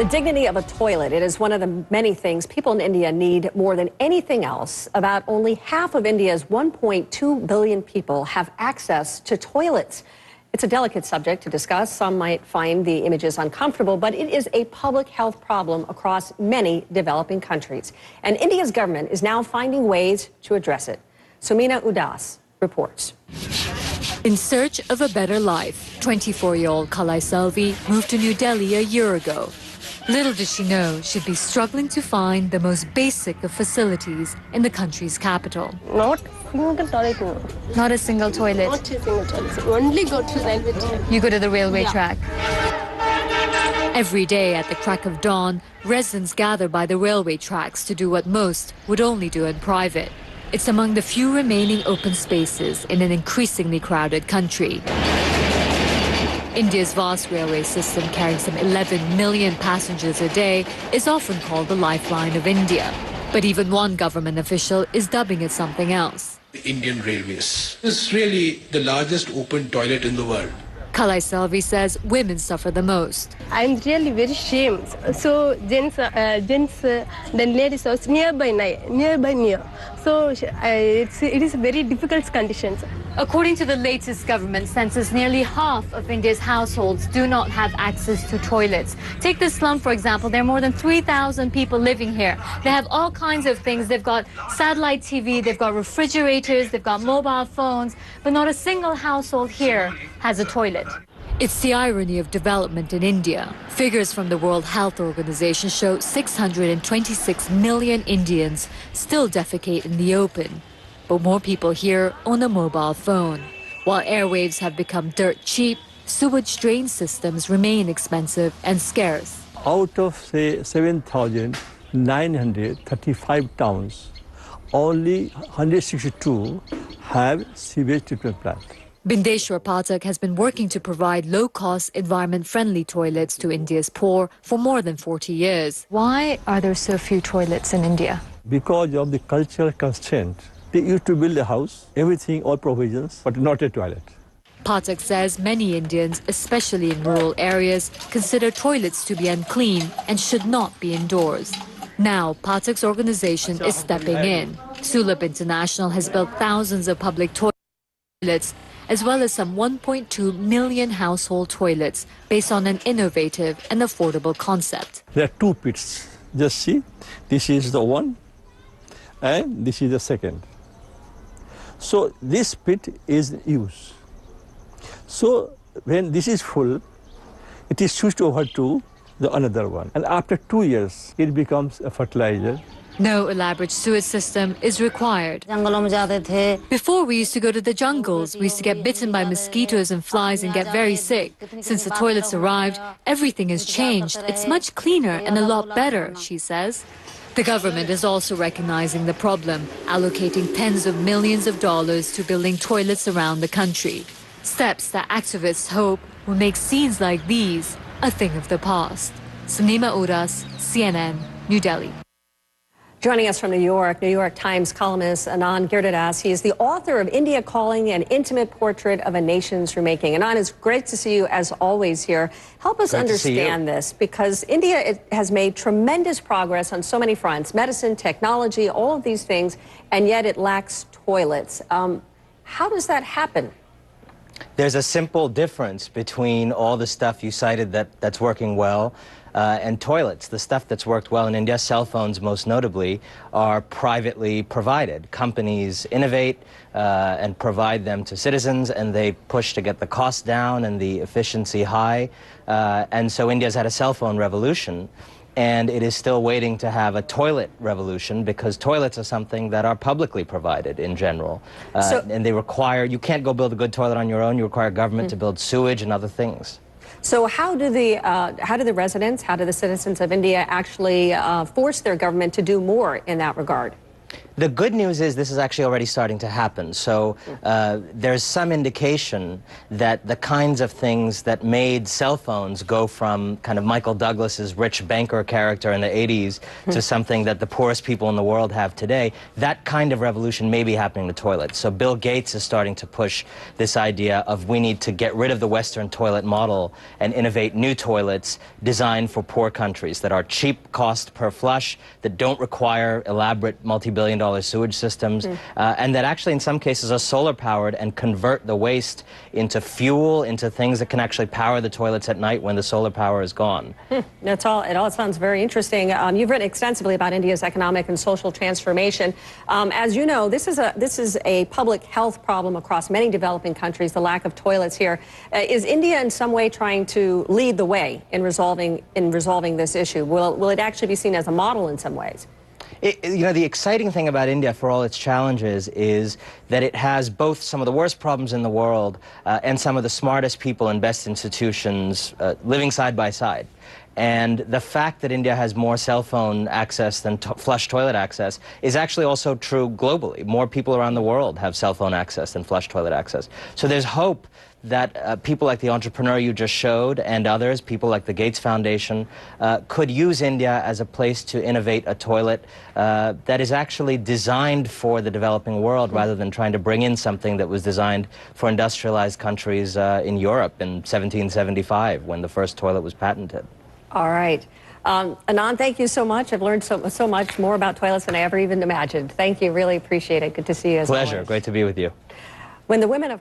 The dignity of a toilet. It is one of the many things people in India need more than anything else. About only half of India's 1.2 billion people have access to toilets. It's a delicate subject to discuss. Some might find the images uncomfortable, but it is a public health problem across many developing countries. And India's government is now finding ways to address it. Sumina Udas reports. In search of a better life, 24-year-old Kalai Selvi moved to New Delhi a year ago. Little did she know she'd be struggling to find the most basic of facilities in the country's capital. Not single toilet, no. Not a single toilet? Not a single toilet. Only go to railway track. You go to the railway track? Every day at the crack of dawn, residents gather by the railway tracks to do what most would only do in private. It's among the few remaining open spaces in an increasingly crowded country. India's vast railway system, carrying some 11 million passengers a day, is often called the lifeline of India. But even one government official is dubbing it something else. The Indian Railways is really the largest open toilet in the world. Kalai Selvi says women suffer the most. I'm really very ashamed. So gents, then ladies house nearby. So it is very difficult conditions. According to the latest government census, nearly half of India's households do not have access to toilets. Take this slum, for example. There are more than 3,000 people living here. They have all kinds of things. They've got satellite TV, they've got refrigerators, they've got mobile phones, but not a single household here has a toilet. It's the irony of development in India. Figures from the World Health Organization show 626 million Indians still defecate in the open. But more people here own a mobile phone. While airwaves have become dirt cheap, sewage drain systems remain expensive and scarce. Out of, say, 7,935 towns, only 162 have sewage treatment plants. Bindeshwar Pathak has been working to provide low-cost, environment-friendly toilets to India's poor for more than 40 years. Why are there so few toilets in India? Because of the cultural constraint. They used to build a house, everything, all provisions, but not a toilet. Pathak says many Indians, especially in rural areas, consider toilets to be unclean and should not be indoors. Now, Pathak's organization is stepping in. Sulabh International has built thousands of public toilets, as well as some 1.2 million household toilets based on an innovative and affordable concept. There are two pits. Just see, this is the one and this is the second. So this pit is used. So when this is full, it is switched over to the another one. And after 2 years, it becomes a fertilizer. No elaborate sewage system is required. Before, we used to go to the jungles. We used to get bitten by mosquitoes and flies and get very sick. Since the toilets arrived, everything has changed. It's much cleaner and a lot better, she says. The government is also recognizing the problem, allocating tens of millions of dollars to building toilets around the country. Steps that activists hope will make scenes like these a thing of the past. Sumina Udas, CNN, New Delhi. Joining us from New York Times columnist Anand Giridharadas. He is the author of India Calling, an intimate portrait of a nation's remaking. Anand, it's great to see you as always here. Help us understand this, because India has made tremendous progress on so many fronts, medicine, technology, all of these things, and yet it lacks toilets. How does that happen? There's a simple difference between all the stuff you cited that's working well and toilets. The stuff that's worked well in India, cell phones most notably, are privately provided. Companies innovate and provide them to citizens, and they push to get the cost down and the efficiency high. And so India's had a cell phone revolution, and it is still waiting to have a toilet revolution, because toilets are something that are publicly provided in general. And they require, you can't go build a good toilet on your own, you require government to build sewage and other things. So how do the residents, how do the citizens of India actually force their government to do more in that regard? The good news is this is actually already starting to happen. So there's some indication that the kinds of things that made cell phones go from kind of Michael Douglas's rich banker character in the 80s to something that the poorest people in the world have today, that kind of revolution may be happening to toilets. So Bill Gates is starting to push this idea of we need to get rid of the Western toilet model and innovate new toilets designed for poor countries that are cheap cost per flush, that don't require elaborate multi-billion-dollar sewage systems, and that actually in some cases are solar powered and convert the waste into fuel, into things that can actually power the toilets at night when the solar power is gone. That's all. It all sounds very interesting. You've written extensively about India's economic and social transformation. As you know, this is a public health problem across many developing countries, the lack of toilets here. Is India in some way trying to lead the way in resolving this issue? Will it actually be seen as a model in some ways? You know, the exciting thing about India, for all its challenges, is that it has both some of the worst problems in the world and some of the smartest people and best institutions living side by side. And the fact that India has more cell phone access than flush toilet access is actually also true globally. More people around the world have cell phone access than flush toilet access. So there's hope that people like the entrepreneur you just showed and others, people like the Gates Foundation, could use India as a place to innovate a toilet that is actually designed for the developing world rather than trying to bring in something that was designed for industrialized countries in Europe in 1775 when the first toilet was patented. All right. Anand, thank you so much. I've learned so much more about toilets than I ever even imagined. Thank you. Really appreciate it. Good to see you as always. Pleasure. Great to be with you. When the women of